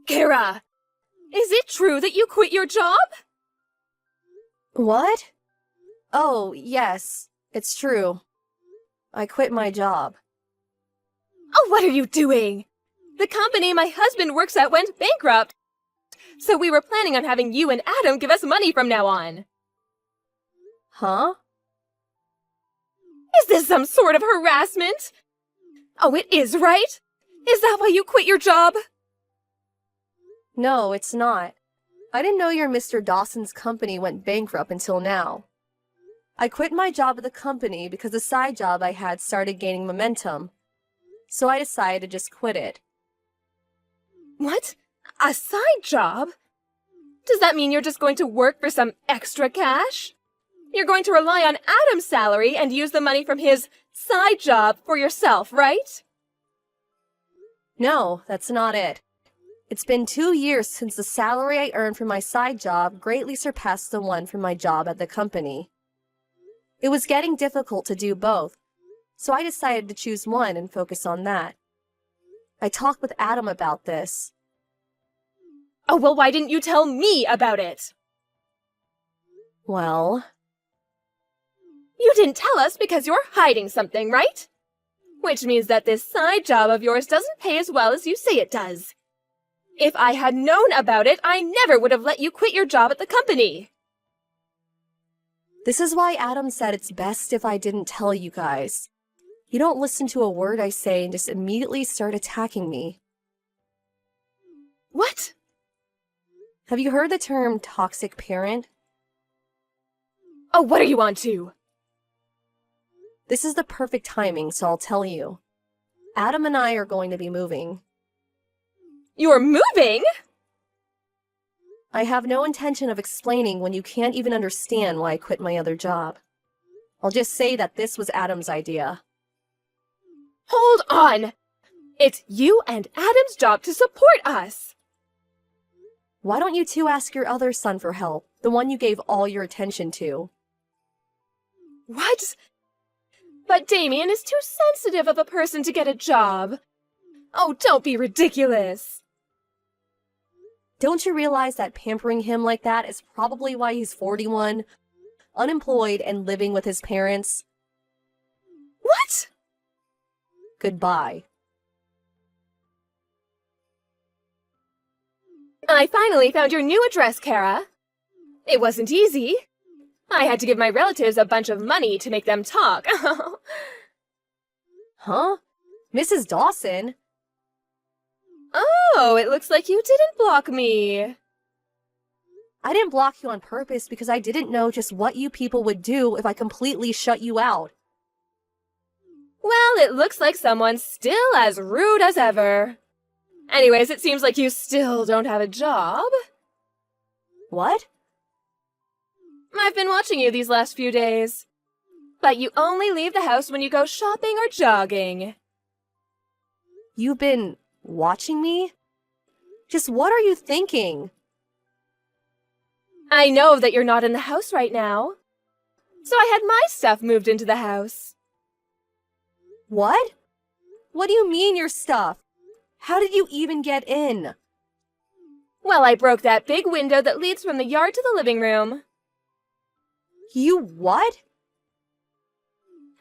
Kara, is it true that you quit your job? What? Oh, yes, it's true. I quit my job. Oh, what are you doing? The company my husband works at went bankrupt, so we were planning on having you and Adam give us money from now on. Huh? Is this some sort of harassment? Oh, it is, right? Is that why you quit your job? No, it's not. I didn't know your Mr. Dawson's company went bankrupt until now. I quit my job at the company because the side job I had started gaining momentum, so I decided to just quit it. What? A side job? Does that mean you're just going to work for some extra cash? You're going to rely on Adam's salary and use the money from his side job for yourself, right? No, that's not it. It's been 2 years since the salary I earned from my side job greatly surpassed the one from my job at the company. It was getting difficult to do both, so I decided to choose one and focus on that. I talked with Adam about this. Oh, well, why didn't you tell me about it? Well, You didn't tell us because you're hiding something, right? Which means that this side job of yours doesn't pay as well as you say it does. If I had known about it, I never would have let you quit your job at the company. this is why Adam said it's best if I didn't tell you guys. You don't listen to a word I say and just immediately start attacking me. What? Have you heard the term toxic parent? Oh, what are you on to? This is the perfect timing, so I'll tell you. Adam and I are going to be moving. You're moving? I have no intention of explaining when you can't even understand why I quit my other job. I'll just say that this was Adam's idea. Hold on! It's you and Adam's job to support us! Why don't you two ask your other son for help, the one you gave all your attention to? What? But Damien is too sensitive of a person to get a job. Oh, don't be ridiculous. Don't you realize that pampering him like that is probably why he's 41, unemployed, and living with his parents? What? Goodbye. I finally found your new address, Kara. It wasn't easy. I had to give my relatives a bunch of money to make them talk. Huh? Mrs. Dawson? Oh, it looks like you didn't block me. I didn't block you on purpose because I didn't know just what you people would do if I completely shut you out. Well, it looks like someone's still as rude as ever. Anyways, it seems like you still don't have a job. What? I've been watching you these last few days. But you only leave the house when you go shopping or jogging. You've been watching me? Just what are you thinking? I know that you're not in the house right now. So I had my stuff moved into the house. What? What do you mean your stuff? How did you even get in? Well, I broke that big window that leads from the yard to the living room. You what?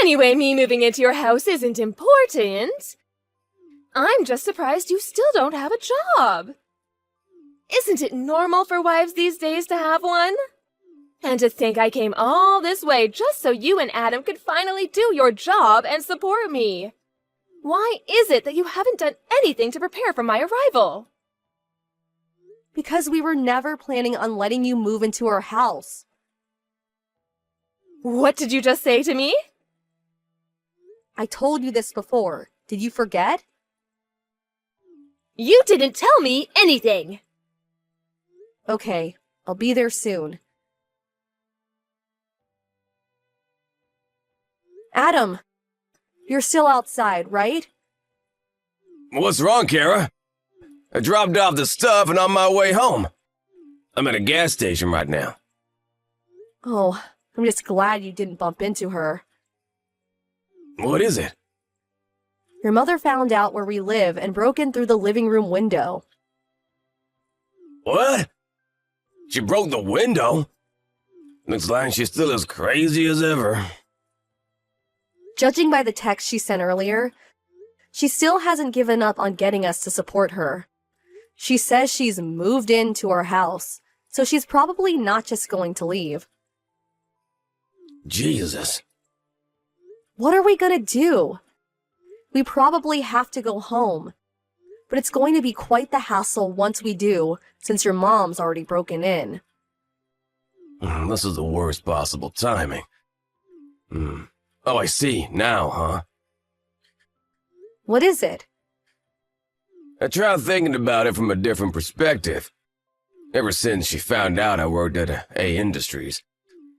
Anyway, me moving into your house isn't important. I'm just surprised you still don't have a job. Isn't it normal for wives these days to have one? And to think I came all this way just so you and Adam could finally do your job and support me. Why is it that you haven't done anything to prepare for my arrival? Because we were never planning on letting you move into our house. What did you just say to me? I told you this before. Did you forget? You didn't tell me anything. Okay, I'll be there soon. Adam, you're still outside, right? What's wrong, Kara? I dropped off the stuff and on my way home. I'm at a gas station right now. Oh, I'm just glad you didn't bump into her. What is it? Your mother found out where we live and broke in through the living room window. What? She broke the window? Looks like she's still as crazy as ever. Judging by the text she sent earlier, she still hasn't given up on getting us to support her. She says she's moved into our house, so she's probably not just going to leave. Jesus. What are we gonna do? We probably have to go home, but it's going to be quite the hassle once we do, since your mom's already broken in. This is the worst possible timing. Oh, I see. Now, huh? What is it? I tried thinking about it from a different perspective. Ever since she found out I worked at A Industries,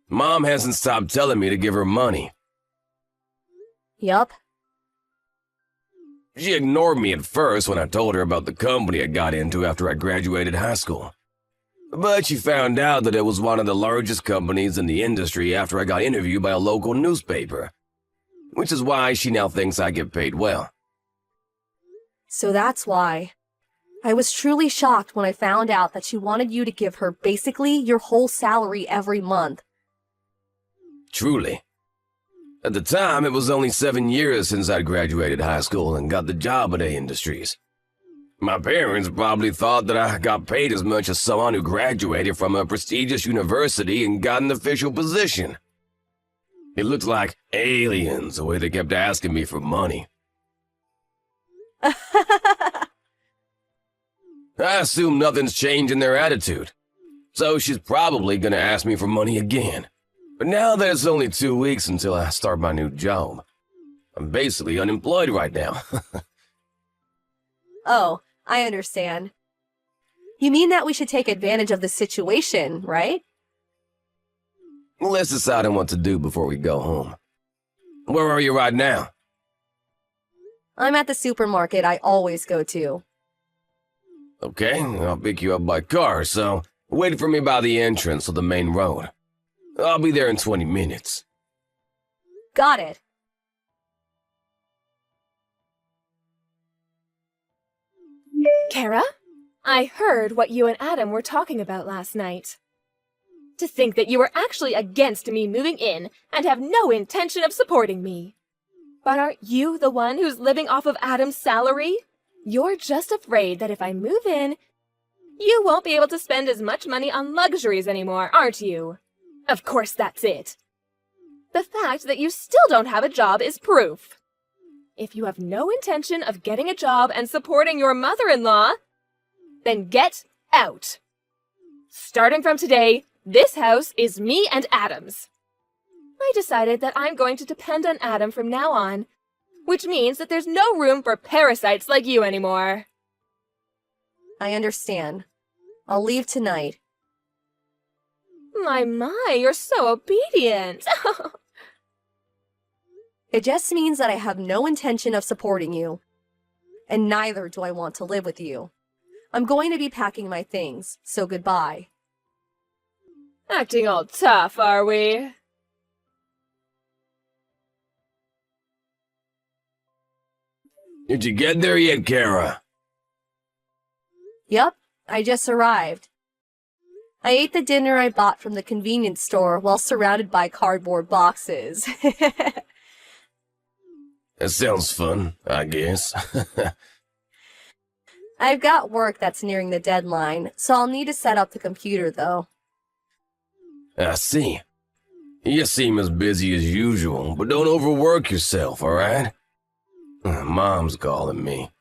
Mom hasn't stopped telling me to give her money. Yup. She ignored me at first when I told her about the company I got into after I graduated high school. But she found out that it was one of the largest companies in the industry after I got interviewed by a local newspaper, which is why she now thinks I get paid well. So that's why. I was truly shocked when I found out that she wanted you to give her basically your whole salary every month. Truly. At the time, it was only 7 years since I'd graduated high school and got the job at A Industries. My parents probably thought that I got paid as much as someone who graduated from a prestigious university and got an official position. It looked like aliens the way they kept asking me for money. I assume nothing's changed in their attitude, so she's probably gonna ask me for money again. But now that it's only 2 weeks until I start my new job, I'm basically unemployed right now. Oh, I understand. You mean that we should take advantage of the situation, right? Let's decide on what to do before we go home. Where are you right now? I'm at the supermarket I always go to. Okay, I'll pick you up by car, so wait for me by the entrance of the main road. I'll be there in 20 minutes. Got it. Kara, I heard what you and Adam were talking about last night. To think that you were actually against me moving in and have no intention of supporting me. But aren't you the one who's living off of Adam's salary? You're just afraid that if I move in, you won't be able to spend as much money on luxuries anymore, aren't you? Of course that's it. The fact that you still don't have a job is proof. If you have no intention of getting a job and supporting your mother-in-law, then get out. Starting from today, this house is me and Adam's. I decided that I'm going to depend on Adam from now on, which means that there's no room for parasites like you anymore. I understand. I'll leave tonight. My, you're so obedient. It just means that I have no intention of supporting you. And neither do I want to live with you. I'm going to be packing my things, so goodbye. Acting all tough, are we? Did you get there yet, Kara? Yup, I just arrived. I ate the dinner I bought from the convenience store while surrounded by cardboard boxes. That sounds fun, I guess. I've got work that's nearing the deadline, so I'll need to set up the computer though. I see. You seem as busy as usual, but don't overwork yourself, alright? Mom's calling me.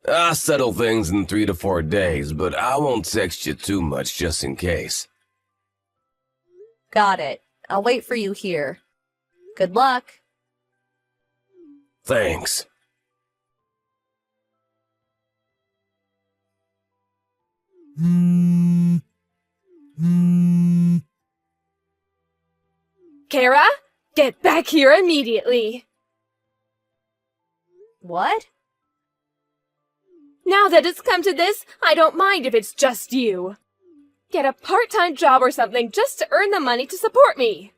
I'll settle things in 3 to 4 days, but I won't text you too much just in case. Got it. I'll wait for you here. Good luck. Thanks. Kara, get back here immediately. What? Now that it's come to this, I don't mind if it's just you. Get a part-time job or something just to earn the money to support me.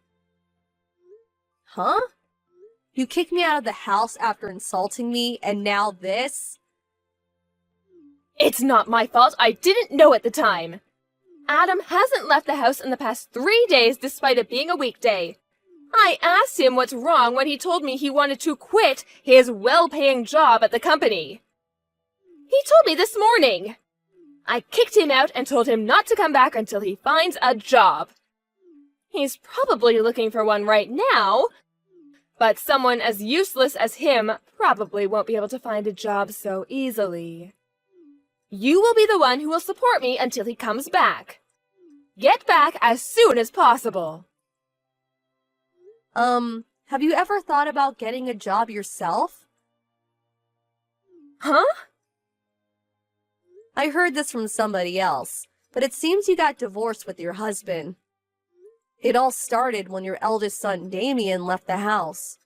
Huh? You kicked me out of the house after insulting me, and now this? It's not my fault. I didn't know at the time. Adam hasn't left the house in the past 3 days despite it being a weekday. I asked him what's wrong when he told me he wanted to quit his well-paying job at the company. He told me this morning. I kicked him out and told him not to come back until he finds a job. He's probably looking for one right now, but someone as useless as him probably won't be able to find a job so easily. You will be the one who will support me until he comes back. Get back as soon as possible. Have you ever thought about getting a job yourself? Huh? I heard this from somebody else, but it seems you got divorced with your husband. It all started when your eldest son, Damien, left the house.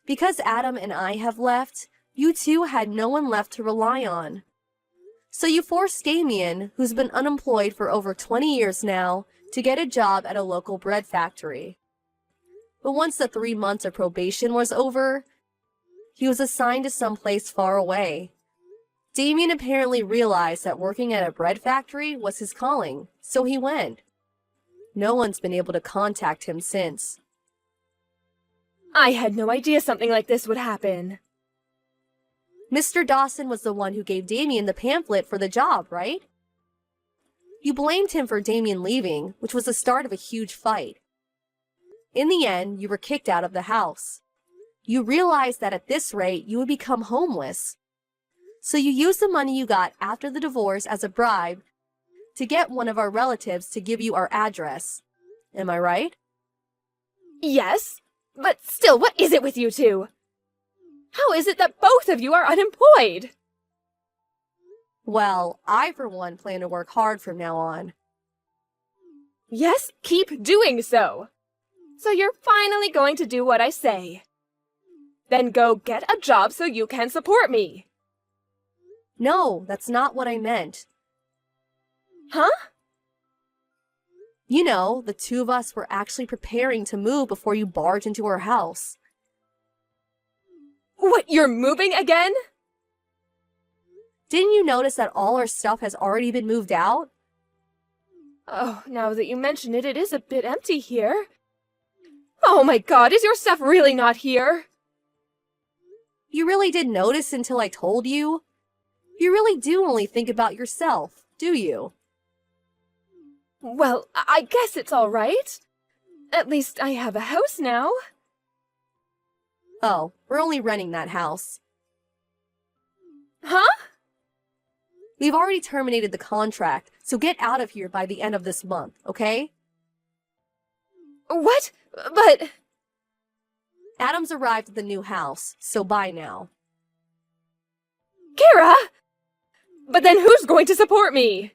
Because Adam and I have left, you two had no one left to rely on. So you forced Damien, who's been unemployed for over 20 years now, to get a job at a local bread factory. But once the 3 months of probation was over, he was assigned to someplace far away. Damien apparently realized that working at a bread factory was his calling, so he went. No one's been able to contact him since. I had no idea something like this would happen. Mr. Dawson was the one who gave Damien the pamphlet for the job, right? You blamed him for Damien leaving, which was the start of a huge fight. In the end, you were kicked out of the house. You realized that at this rate, you would become homeless. So you used the money you got after the divorce as a bribe to get one of our relatives to give you our address. Am I right? Yes, but still, what is it with you two? How is it that both of you are unemployed? Well, I for one plan to work hard from now on. Yes, keep doing so. So you're finally going to do what I say. Then go get a job so you can support me. No, that's not what I meant. Huh? You know, the two of us were actually preparing to move before you barged into our house. What, you're moving again? Didn't you notice that all our stuff has already been moved out? Oh, now that you mention it, it is a bit empty here. Oh my god, is your stuff really not here? You really didn't notice until I told you? You really do only think about yourself, do you? Well, I guess it's all right. At least I have a house now. Oh, we're only renting that house. Huh? We've already terminated the contract, so get out of here by the end of this month, okay? What? But... Adam's arrived at the new house, so bye now. Kara! But then who's going to support me?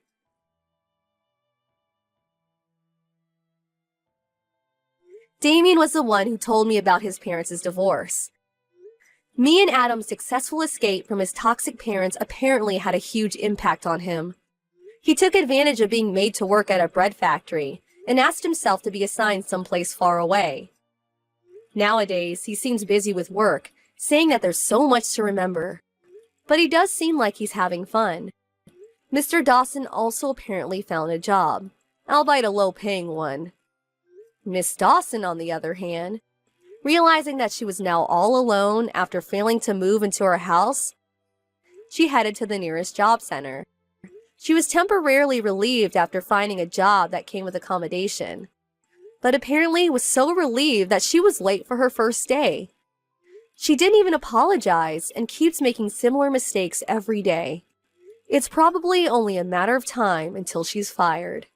Damien was the one who told me about his parents' divorce. Me and Adam's successful escape from his toxic parents apparently had a huge impact on him. He took advantage of being made to work at a bread factory and asked himself to be assigned someplace far away. Nowadays, he seems busy with work, saying that there's so much to remember. But he does seem like he's having fun. Mr. Dawson also apparently found a job, albeit a low-paying one. Miss Dawson, on the other hand, realizing that she was now all alone after failing to move into her house, she headed to the nearest job center. She was temporarily relieved after finding a job that came with accommodation, but apparently was so relieved that she was late for her first day. She didn't even apologize and keeps making similar mistakes every day. It's probably only a matter of time until she's fired.